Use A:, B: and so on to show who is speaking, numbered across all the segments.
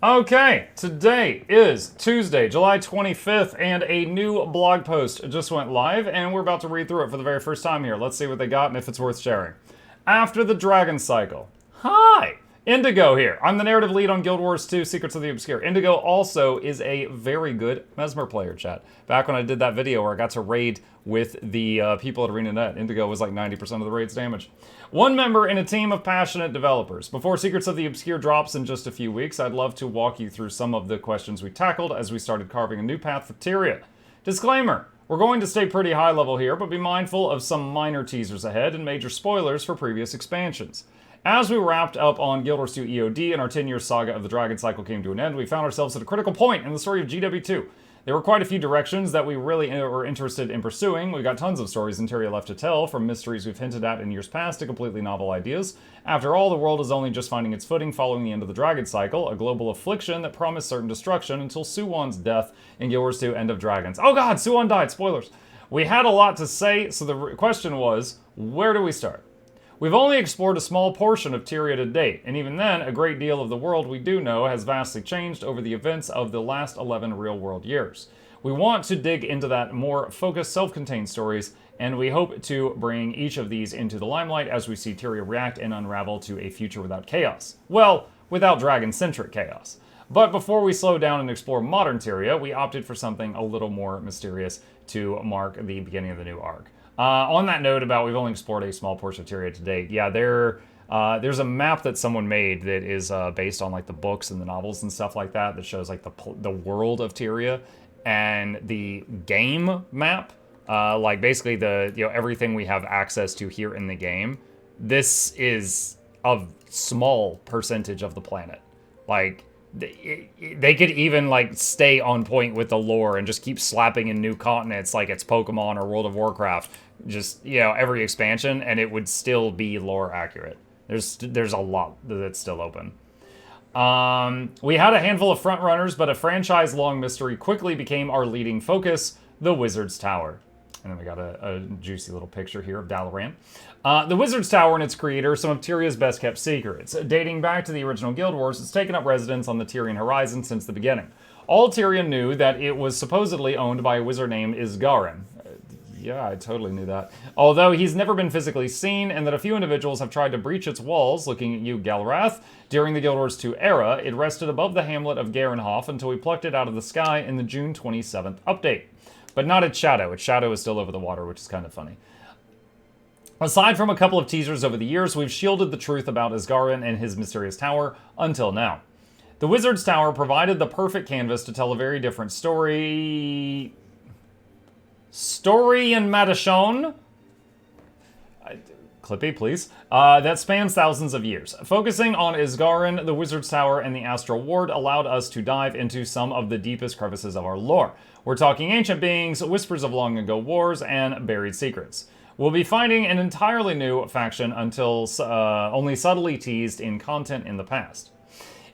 A: Okay, today is Tuesday, July 25th, and a new blog post just went live, and we're about to read through it for the very first time here. Let's see what they got and if it's worth sharing. After the Dragon Cycle. Hi! Indigo here. I'm the narrative lead on Guild Wars 2 Secrets of the Obscure. Indigo also is a very good Mesmer player, chat. Back when I did that video where I got to raid with the people at ArenaNet, Indigo was like 90% of the raid's damage. One member in a team of passionate developers. Before Secrets of the Obscure drops in just a few weeks, I'd love to walk you through some of the questions we tackled as we started carving a new path for Tyria. Disclaimer. We're going to stay pretty high level here, but be mindful of some minor teasers ahead and major spoilers for previous expansions. As we wrapped up on Guild Wars 2 EOD and our 10-year saga of the Dragon Cycle came to an end, we found ourselves at a critical point in the story of GW2. There were quite a few directions that we really were interested in pursuing. We got tons of stories in Tyria left to tell, from mysteries we've hinted at in years past to completely novel ideas. After all, the world is only just finding its footing following the end of the Dragon Cycle, a global affliction that promised certain destruction until Suwon's death in Guild Wars 2 End of Dragons. Oh god, Suwon died, spoilers! We had a lot to say, so the question was, where do we start? We've only explored a small portion of Tyria to date, and even then, a great deal of the world we do know has vastly changed over the events of the last 11 real-world years. We want to dig into that more focused, self-contained stories, and we hope to bring each of these into the limelight as we see Tyria react and unravel to a future without chaos. Well, without dragon-centric chaos. But before we slow down and explore modern Tyria, we opted for something a little more mysterious to mark the beginning of the new arc. On that note about we've only explored a small portion of Tyria to date, yeah, there's a map that someone made that is based on like the books and the novels and stuff like that that shows like the world of Tyria, and the game map, like basically the everything we have access to here in the game. This is a small percentage of the planet, like. They could even like stay on point with the lore and just keep slapping in new continents like it's Pokemon or World of Warcraft, just every expansion, and it would still be lore accurate. There's a lot that's still open. We had a handful of front runners, but a franchise-long mystery quickly became our leading focus: the Wizard's Tower. And then we got a juicy little picture here of Dalaran. The Wizard's Tower and its creator, some of Tyria's best-kept secrets. Dating back to the original Guild Wars, it's taken up residence on the Tyrian horizon since the beginning. All Tyrian knew that it was supposedly owned by a wizard named Isgarin. Yeah, I totally knew that. Although he's never been physically seen, and that a few individuals have tried to breach its walls, looking at you, Galrath. During the Guild Wars 2 era, it rested above the hamlet of Garenhof until we plucked it out of the sky in the June 27th update. But not its shadow. Its shadow is still over the water, which is kind of funny. Aside from a couple of teasers over the years, we've shielded the truth about Isgarin and his mysterious tower until now. The Wizard's Tower provided the perfect canvas to tell a very different story in Madashon? Clippy, please. That spans thousands of years. Focusing on Isgarin, the Wizard's Tower, and the Astral Ward allowed us to dive into some of the deepest crevices of our lore. We're talking ancient beings, whispers of long-ago wars, and buried secrets. We'll be finding an entirely new faction until only subtly teased in content in the past.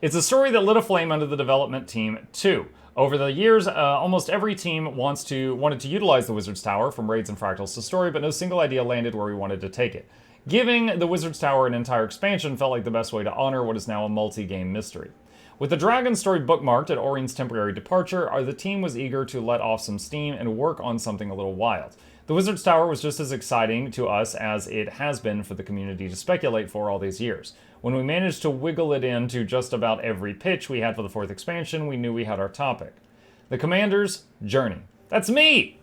A: It's a story that lit a flame under the development team, too. Over the years, almost every team wanted to utilize the Wizard's Tower, from raids and fractals to story, but no single idea landed where we wanted to take it. Giving the Wizard's Tower an entire expansion felt like the best way to honor what is now a multi-game mystery. With the Dragon story bookmarked at Orien's temporary departure, the team was eager to let off some steam and work on something a little wild. The Wizard's Tower was just as exciting to us as it has been for the community to speculate for all these years. When we managed to wiggle it into just about every pitch we had for the 4th expansion, we knew we had our topic. The Commander's Journey. That's me!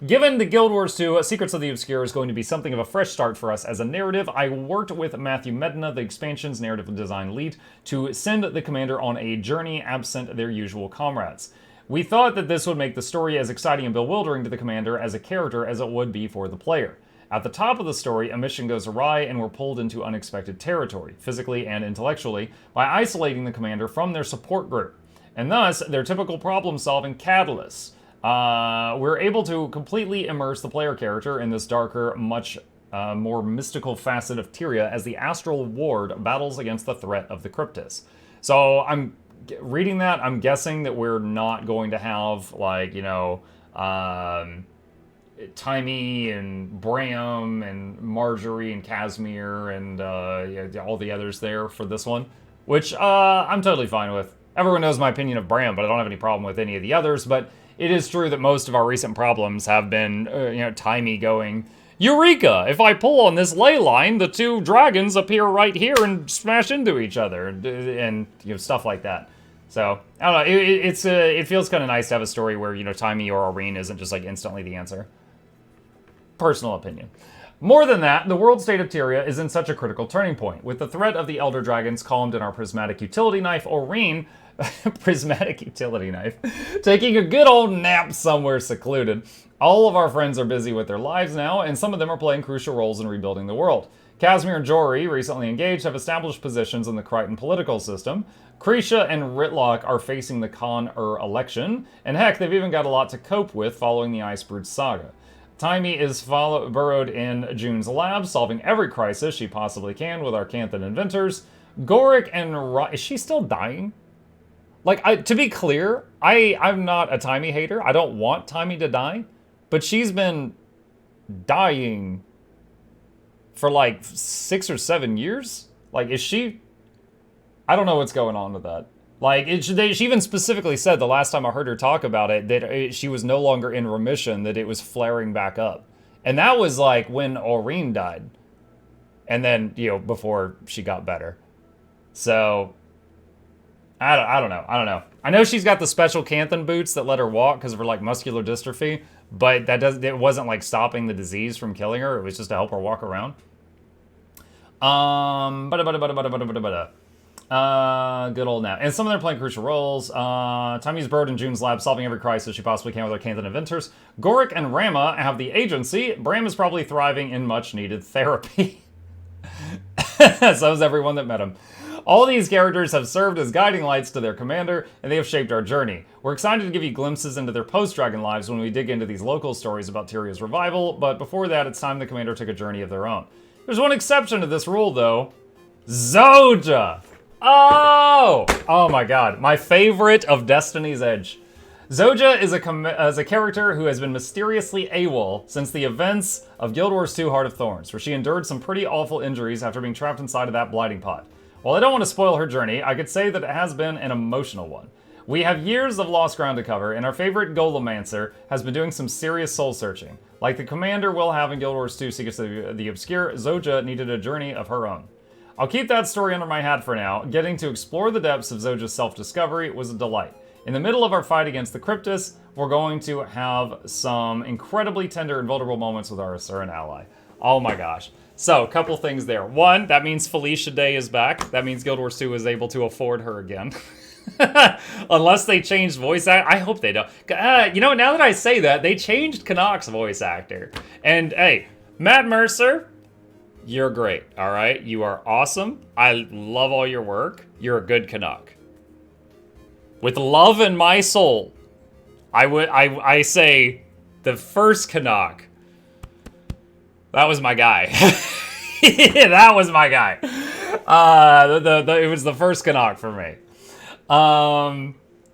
A: Given the Guild Wars 2 Secrets of the Obscure is going to be something of a fresh start for us as a narrative, I worked with Matthew Medina, the expansion's narrative design lead, to send the Commander on a journey absent their usual comrades. We thought that this would make the story as exciting and bewildering to the Commander as a character as it would be for the player. At the top of the story, a mission goes awry and we're pulled into unexpected territory, physically and intellectually, by isolating the Commander from their support group, and thus their typical problem-solving catalysts. We're able to completely immerse the player character in this darker, much more mystical facet of Tyria as the Astral Ward battles against the threat of the Cryptis. So I'm reading that, I'm guessing that we're not going to have, like, Timey and Bram and Marjorie and Casimir and all the others there for this one, which I'm totally fine with. Everyone knows my opinion of Bram, but I don't have any problem with any of the others. But it is true that most of our recent problems have been, Timey going, Eureka! If I pull on this ley line, the two dragons appear right here and smash into each other, and stuff like that. So, I don't know, it feels kind of nice to have a story where, Timey or Aurene isn't just, like, instantly the answer. Personal opinion. More than that, the world state of Tyria is in such a critical turning point. With the threat of the Elder Dragons calmed in our Prismatic Utility Knife, Aurene, Prismatic Utility Knife, taking a good old nap somewhere secluded. All of our friends are busy with their lives now, and some of them are playing crucial roles in rebuilding the world. Casimir and Jory, recently engaged, have established positions in the Crichton political system. Krisha and Ritlock are facing the Con-Ur election, and heck, they've even got a lot to cope with following the Icebrood saga. Timey is burrowed in June's lab, solving every crisis she possibly can with our Canthan inventors. Goric and is she still dying? Like, to be clear, I'm not a Timey hater. I don't want Timey to die. But she's been dying for like 6 or 7 years. Like, is she... I don't know what's going on with that. Like, she even specifically said the last time I heard her talk about it that she was no longer in remission, that it was flaring back up. And that was like when Aurene died. And then, before she got better. So, I don't know. I know she's got the special Canthan boots that let her walk because of her, like, muscular dystrophy. But it wasn't, like, stopping the disease from killing her. It was just to help her walk around. Good old now. And some of them are playing crucial roles. Timey's burrowed in June's lab, solving every crisis she possibly can with her Canthan inventors. Goric and Rama have the agency. Bram is probably thriving in much-needed therapy. So is everyone that met him. All these characters have served as guiding lights to their commander, and they have shaped our journey. We're excited to give you glimpses into their post-Dragon lives when we dig into these local stories about Tyria's revival, but before that, it's time the commander took a journey of their own. There's one exception to this rule, though. Zoja! Oh my god. My favorite of Destiny's Edge. Zoja is a character who has been mysteriously AWOL since the events of Guild Wars 2 Heart of Thorns, where she endured some pretty awful injuries after being trapped inside of that blighting pot. While I don't want to spoil her journey, I could say that it has been an emotional one. We have years of lost ground to cover, and our favorite Golemancer has been doing some serious soul-searching. Like the commander will have in Guild Wars 2 Secrets of the Obscure, Zoja needed a journey of her own. I'll keep that story under my hat for now. Getting to explore the depths of Zoja's self-discovery was a delight. In the middle of our fight against the Cryptis, we're going to have some incredibly tender and vulnerable moments with our Asuran ally. Oh my gosh. So, a couple things there. One, that means Felicia Day is back. That means Guild Wars 2 is able to afford her again. Unless they changed voice actor. I hope they don't. Now that I say that, they changed Canuck's voice actor. And, hey, Matt Mercer, you're great, all right? You are awesome. I love all your work. You're a good Canuck. With love in my soul, I say the first Canuck. That was my guy. That was my guy. It was the first Canuck for me.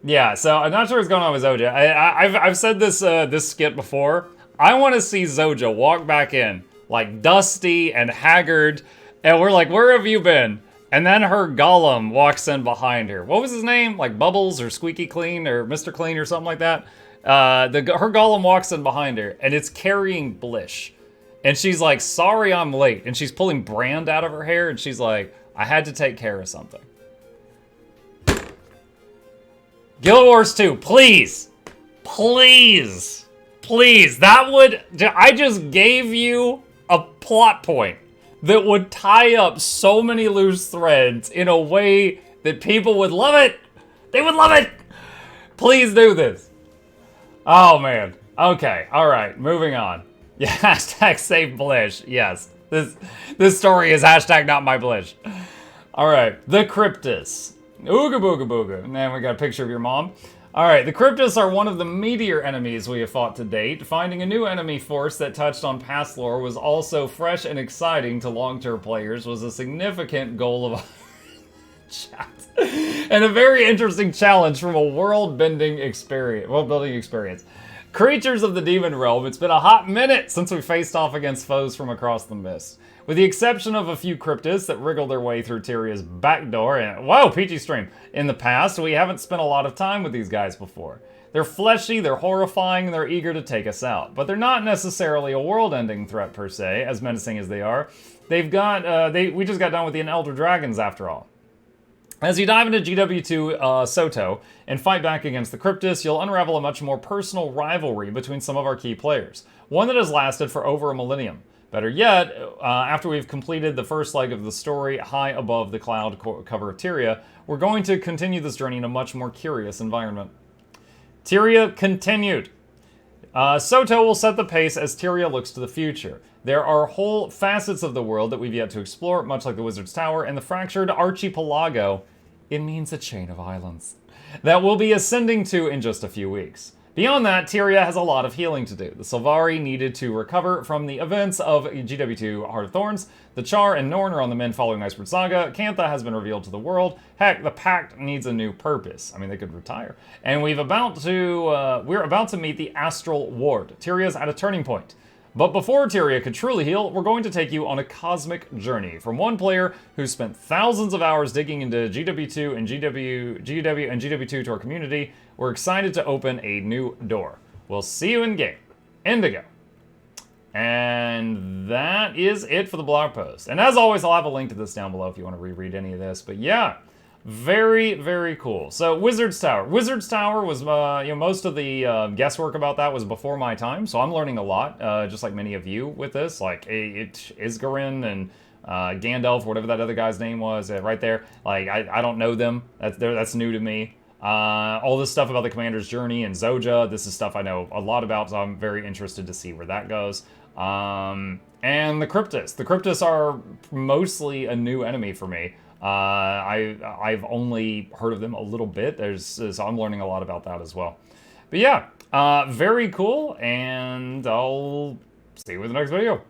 A: Yeah, so I'm not sure what's going on with Zoja. I've said this skit before. I want to see Zoja walk back in, like dusty and haggard, and we're like, where have you been? And then her golem walks in behind her. What was his name? Like Bubbles or Squeaky Clean or Mr. Clean or something like that? Her golem walks in behind her, and it's carrying Blish. And she's like, sorry I'm late. And she's pulling brand out of her hair, and she's like, I had to take care of something. Guild Wars 2, please. Please. Please. I just gave you a plot point that would tie up so many loose threads in a way that people would love it. They would love it. Please do this. Oh, man. Okay. All right. Moving on. Yeah, hashtag save Blish. Yes. This story is hashtag not my Blish. All right. The Cryptis. Ooga booga booga. And then we got a picture of your mom. All right. The Cryptis are one of the meatier enemies we have fought to date. Finding a new enemy force that touched on past lore was also fresh and exciting to long-term players was a significant goal of our chat. And a very interesting challenge from a world-building experience. Creatures of the Demon Realm, it's been a hot minute since we faced off against foes from across the mist. With the exception of a few Cryptis that wriggle their way through Tyria's back door, and whoa, PG stream. In the past, we haven't spent a lot of time with these guys before. They're fleshy, they're horrifying, and they're eager to take us out. But they're not necessarily a world-ending threat per se, as menacing as they are. We just got done with the Elder Dragons after all. As you dive into GW2 Soto and fight back against the Cryptis, you'll unravel a much more personal rivalry between some of our key players. One that has lasted for over a millennium. Better yet, after we've completed the first leg of the story high above the cloud cover of Tyria, we're going to continue this journey in a much more curious environment. Tyria continued. Soto will set the pace as Tyria looks to the future. There are whole facets of the world that we've yet to explore, much like the Wizard's Tower and the fractured archipelago. It means a chain of islands that we'll be ascending to in just a few weeks. Beyond that, Tyria has a lot of healing to do. The Sylvari needed to recover from the events of GW2 Heart of Thorns. The Char and Norn are on the mend following Icebird Saga. Cantha has been revealed to the world. Heck, the Pact needs a new purpose. I mean, they could retire. And we're about to meet the Astral Ward. Tyria's at a turning point. But before Tyria could truly heal, we're going to take you on a cosmic journey from one player who spent thousands of hours digging into GW2 and GW2 to our community. We're excited to open a new door. We'll see you in game. Indigo. And that is it for the blog post. And as always, I'll have a link to this down below if you want to reread any of this. But yeah, very, very cool. So Wizard's Tower. Wizard's Tower was, most of the guesswork about that was before my time. So I'm learning a lot, just like many of you with this. Like Isgarin and Gandalf, whatever that other guy's name was, right there. Like I don't know them. That's new to me. All this stuff about the Commander's Journey and Zoja, this is stuff I know a lot about, so I'm very interested to see where that goes. And the Cryptis. The Cryptis are mostly a new enemy for me. I've only heard of them a little bit, so I'm learning a lot about that as well. But yeah, very cool, and I'll see you in the next video.